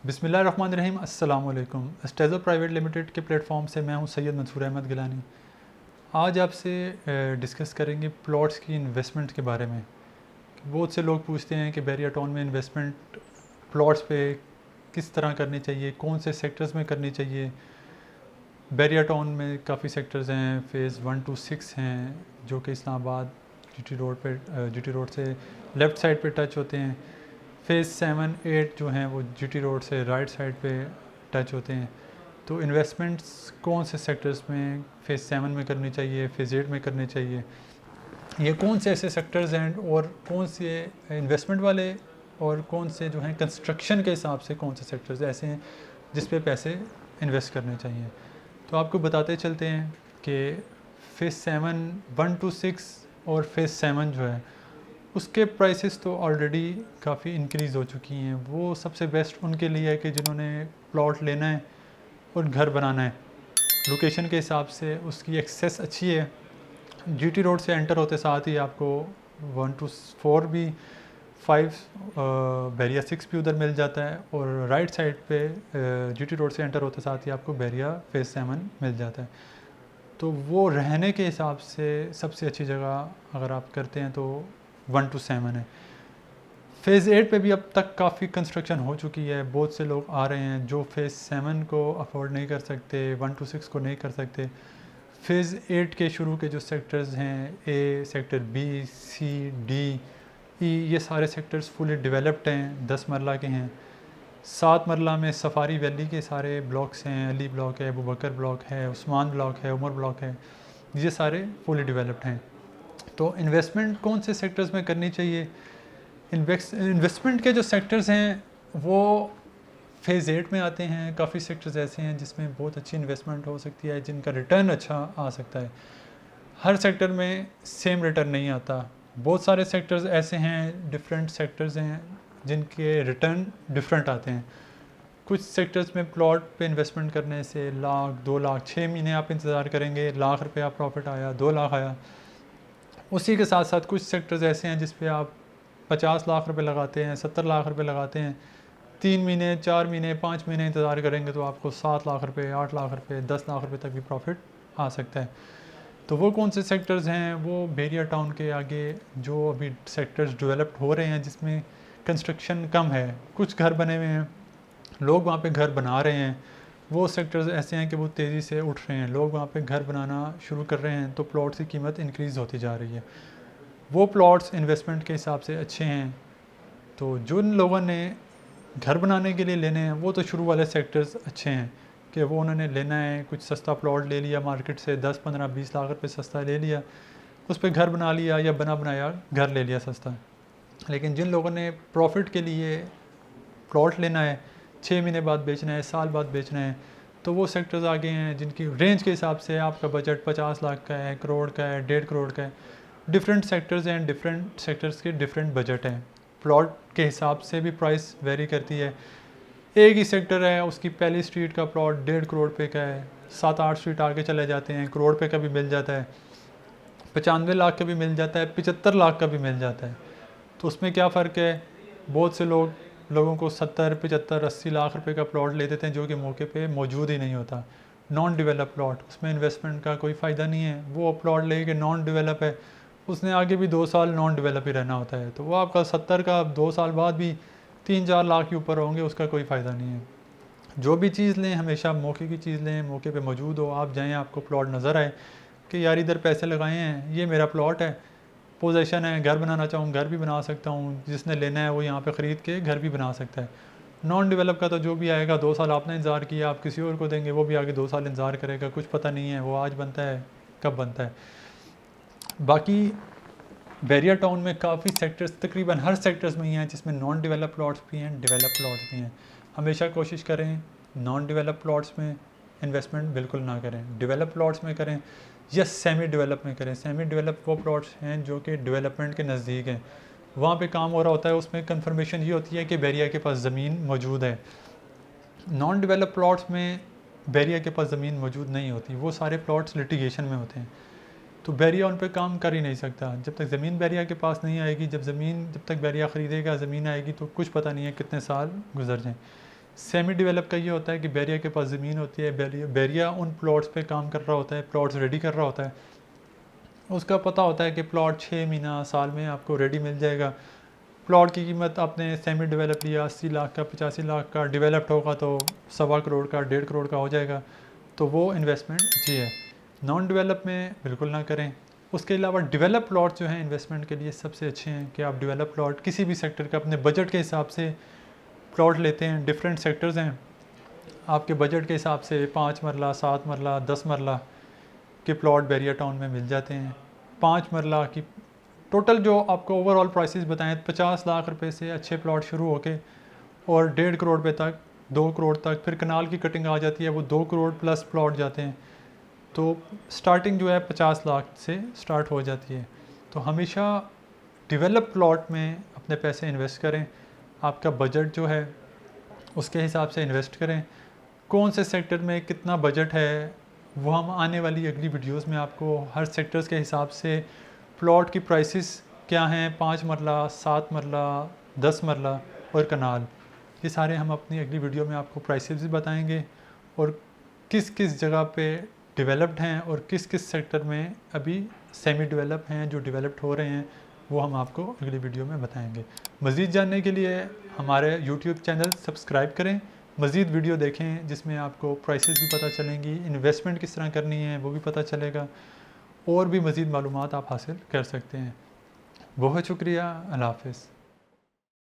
बिस्मिल्लाहिर्रहमानिर्रहीम। अस्सलाम वालेकुम। स्टेज़ो प्राइवेट लिमिटेड के प्लेटफॉर्म से मैं हूं सैयद मंसूर अहमद गिलानी। आज आपसे डिस्कस करेंगे प्लॉट्स की इन्वेस्टमेंट के बारे में। बहुत से लोग पूछते हैं कि बैरिया टाउन में इन्वेस्टमेंट प्लॉट्स पे किस तरह करनी चाहिए, कौन से सेक्टर्स में करनी चाहिए। बैरिया टाउन में काफ़ी सेक्टर्स हैं, फ़ेज़ 1 to 6 हैं जो कि इस्लामाबाद जीटी रोड से लेफ़्ट साइड पे टच होते हैं। फ़ेज़ 7, 8 जो हैं वो जीटी रोड से राइट साइड पे टच होते हैं। तो इन्वेस्टमेंट्स कौन से सेक्टर्स में फ़ेज़ 7 में करनी चाहिए, फ़ेज़ 8 में करनी चाहिए, ये कौन से ऐसे सेक्टर्स हैं और कौन से इन्वेस्टमेंट वाले और कौन से जो हैं कंस्ट्रक्शन के हिसाब से कौन से सेक्टर्स ऐसे हैं जिस पे पैसे इन्वेस्ट करने चाहिए। तो आपको बताते चलते हैं कि फ़ेज़ 7 1 to 6 और फ़ेज़ 7 जो है उसके प्राइसेस तो ऑलरेडी काफ़ी इंक्रीज़ हो चुकी हैं। वो सबसे बेस्ट उनके लिए है कि जिन्होंने प्लॉट लेना है और घर बनाना है। लोकेशन के हिसाब से उसकी एक्सेस अच्छी है। जीटी रोड से एंटर होते साथ ही आपको 1 to 4 भी, 5 बैरिया 6 भी उधर मिल जाता है और राइट साइड पे जीटी रोड से एंटर होते साथ ही आपको बैरिया फ़ेज़ 7 मिल जाता है। तो वो रहने के हिसाब से सबसे अच्छी जगह अगर आप करते हैं तो 1 to 7 है। फ़ेज़ 8 पे भी अब तक काफ़ी कंस्ट्रक्शन हो चुकी है। बहुत से लोग आ रहे हैं जो फ़ेज़ 7 को अफोर्ड नहीं कर सकते, 1 to 6 को नहीं कर सकते। फ़ेज़ 8 के शुरू के जो सेक्टर्स हैं, A sector, B, C, D, ई, ये सारे सेक्टर्स फुली डेवलप्ड हैं, 10 मरला के हैं। 7 मरला में सफारी वैली के सारे ब्लॉक्स हैं, अली ब्लॉक है, अबू बकर ब्लॉक है, उस्मान ब्लॉक है, उमर ब्लॉक है, ये सारे फुली डेवलप्ड हैं। तो इन्वेस्टमेंट कौन से सेक्टर्स में करनी चाहिए? इन्वेस्टमेंट के जो सेक्टर्स हैं वो फ़ेज़ 8 में आते हैं। काफ़ी सेक्टर्स ऐसे हैं जिसमें बहुत अच्छी इन्वेस्टमेंट हो सकती है, जिनका रिटर्न अच्छा आ सकता है। हर सेक्टर में सेम रिटर्न नहीं आता। बहुत सारे सेक्टर्स ऐसे हैं, डिफरेंट सेक्टर्स हैं जिनके रिटर्न डिफरेंट आते हैं। कुछ सेक्टर्स में प्लॉट पे इन्वेस्टमेंट करने से लाख, 2 लाख, 6 महीने आप इंतज़ार करेंगे, लाख रुपया प्रॉफिट आया, 2 लाख आया। उसी के साथ साथ कुछ सेक्टर्स ऐसे हैं जिस पे आप 50 लाख रुपए लगाते हैं, 70 लाख रुपए लगाते हैं, 3 महीने, 4 महीने, 5 महीने इंतज़ार करेंगे तो आपको 7 लाख रुपए, 8 लाख रुपए, 10 लाख रुपए तक भी प्रॉफिट आ सकता है। तो वो कौन से सेक्टर्स हैं? वो बैरिया टाउन के आगे जो अभी सेक्टर्स डेवलप्ड हो रहे हैं जिसमें कंस्ट्रक्शन कम है, कुछ घर बने हुए हैं, लोग वहाँ पे घर बना रहे हैं। वो सेक्टर्स ऐसे हैं कि वो तेज़ी से उठ रहे हैं, लोग वहाँ पे घर बनाना शुरू कर रहे हैं, तो प्लॉट्स की कीमत इंक्रीज़ होती जा रही है। वो प्लॉट्स इन्वेस्टमेंट के हिसाब से अच्छे हैं। तो जिन लोगों ने घर बनाने के लिए लेने हैं वो तो शुरू वाले सेक्टर्स अच्छे हैं कि वो उन्होंने लेना है, कुछ सस्ता प्लॉट ले लिया मार्केट से, 10, 15, 20 लाख रुपए सस्ता ले लिया, उस पर घर बना लिया या बना बनाया घर ले लिया सस्ता। लेकिन जिन लोगों ने प्रॉफिट के लिए प्लॉट लेना है, 6 महीने बाद बेचना है, साल बाद बेचना है, तो वो सेक्टर्स आगे हैं जिनकी रेंज के हिसाब से आपका बजट 50 लाख का है, करोड़ का है, 1.5 करोड़ का है। डिफरेंट सेक्टर्स हैं, डिफरेंट सेक्टर्स के डिफरेंट बजट हैं। प्लॉट के हिसाब से भी प्राइस वेरी करती है। एक ही सेक्टर है, उसकी पहली स्ट्रीट का प्लॉट 1.5 करोड़ पे का है, 7-8 स्ट्रीट आगे चले जाते हैं, करोड़ पे का भी मिल जाता है, 95 लाख का भी मिल जाता है, 75 लाख का भी मिल जाता है। तो उसमें क्या फ़र्क है? बहुत से लोगों को 70, 75, 80 लाख रुपए का प्लॉट ले देते हैं जो कि मौके पे मौजूद ही नहीं होता। नॉन डेवलप प्लॉट, उसमें इन्वेस्टमेंट का कोई फ़ायदा नहीं है। वो प्लॉट लेके नॉन डेवलप है, उसने आगे भी 2 साल नॉन डेवलप ही रहना होता है, तो वो आपका 70 का 2 साल बाद भी 3-4 लाख के ऊपर होंगे, उसका कोई फ़ायदा नहीं है। जो भी चीज़ लें हमेशा मौके की चीज़ लें, मौके पे मौजूद हो। आप जाएँ, आपको प्लॉट नज़र आए कि यार इधर पैसे लगाए हैं, ये मेरा प्लॉट है, पोजीशन है, घर बनाना चाहूँ घर भी बना सकता हूँ, जिसने लेना है वो यहाँ पे ख़रीद के घर भी बना सकता है। नॉन डेवलप का तो जो भी आएगा, 2 साल आपने इंतज़ार किया, आप किसी और को देंगे, वो भी आगे 2 साल इंतज़ार करेगा, कुछ पता नहीं है वो आज बनता है कब बनता है। बाकी बैरिया टाउन में काफ़ी सेक्टर्स, तकरीबन हर सेक्टर्स में ही हैं जिसमें नॉन डेवलप प्लॉट्स भी हैं, डेवलप प्लॉट्स भी हैं। हमेशा कोशिश करें नॉन डेवलप प्लॉट्स में इन्वेस्टमेंट बिल्कुल ना करें, डेवलप प्लॉट्स में करें या सेमी डेवलप में करें। सेमी डेवलप वो प्लॉट्स हैं जो कि डेवलपमेंट के नज़दीक हैं, वहाँ पे काम हो रहा होता है, उसमें कंफर्मेशन ये होती है कि बैरिया के पास ज़मीन मौजूद है। नॉन डेवलप प्लॉट्स में बैरिया के पास ज़मीन मौजूद नहीं होती, वो सारे प्लॉट्स लिटिगेशन में होते हैं, तो बैरिया उन पर काम कर ही नहीं सकता। जब तक ज़मीन बैरिया के पास नहीं आएगी, जब तक बैरिया ख़रीदेगा, ज़मीन आएगी, तो कुछ पता नहीं है कितने साल गुजर जाएँ। सेमी डेवलप का ये होता है कि बैरिया के पास ज़मीन होती है, बैरिया उन प्लॉट्स पे काम कर रहा होता है, प्लॉट्स रेडी कर रहा होता है। उसका पता होता है कि प्लॉट 6 महीना साल में आपको रेडी मिल जाएगा। प्लॉट की कीमत आपने सेमी डेवलप लिया 80 लाख का, 85 लाख का, डेवलप्ड होगा तो 1.25 करोड़ का, 1.5 करोड़ का हो जाएगा। तो वो इन्वेस्टमेंट अच्छी है। नॉन डेवलप में बिल्कुल ना करें। उसके अलावा डेवलप प्लॉट जो हैं इन्वेस्टमेंट के लिए सबसे अच्छे हैं कि आप डेवलप प्लॉट किसी भी सेक्टर का अपने बजट के हिसाब से प्लॉट लेते हैं। डिफरेंट सेक्टर्स हैं, आपके बजट के हिसाब से 5 मरला, 7 मरला, 10 मरला के प्लॉट बैरिया टाउन में मिल जाते हैं। 5 मरला की टोटल जो आपको ओवरऑल प्राइसेस बताएं 50 लाख रुपए से अच्छे प्लॉट शुरू होके और 1.5 करोड़ रुपए तक, 2 करोड़ तक, फिर कनाल की कटिंग आ जाती है, वो 2 करोड़ प्लस प्लॉट जाते हैं। तो स्टार्टिंग जो है 50 लाख से स्टार्ट हो जाती है। तो हमेशा डेवलप प्लॉट में अपने पैसे इन्वेस्ट करें। आपका बजट जो है उसके हिसाब से इन्वेस्ट करें। कौन से सेक्टर में कितना बजट है वो हम आने वाली अगली वीडियोस में आपको हर सेक्टर्स के हिसाब से प्लॉट की प्राइसेस क्या हैं, 5 मरला, 7 मरला, 10 मरला और कनाल, ये सारे हम अपनी अगली वीडियो में आपको प्राइसेस भी बताएंगे और किस किस जगह पे डेवलप्ड हैं और किस किस सेक्टर में अभी सेमी डेवलप हैं, जो डेवलप्ड हो रहे हैं वो हम आपको अगली वीडियो में बताएंगे। मज़ीद जानने के लिए हमारे यूट्यूब चैनल सब्सक्राइब करें, मज़ीद वीडियो देखें जिसमें आपको प्राइसेस भी पता चलेंगी, इन्वेस्टमेंट किस तरह करनी है वो भी पता चलेगा और भी मज़ीद मालूमात आप हासिल कर सकते हैं। बहुत शुक्रिया। अल्लाह हाफ़िज़।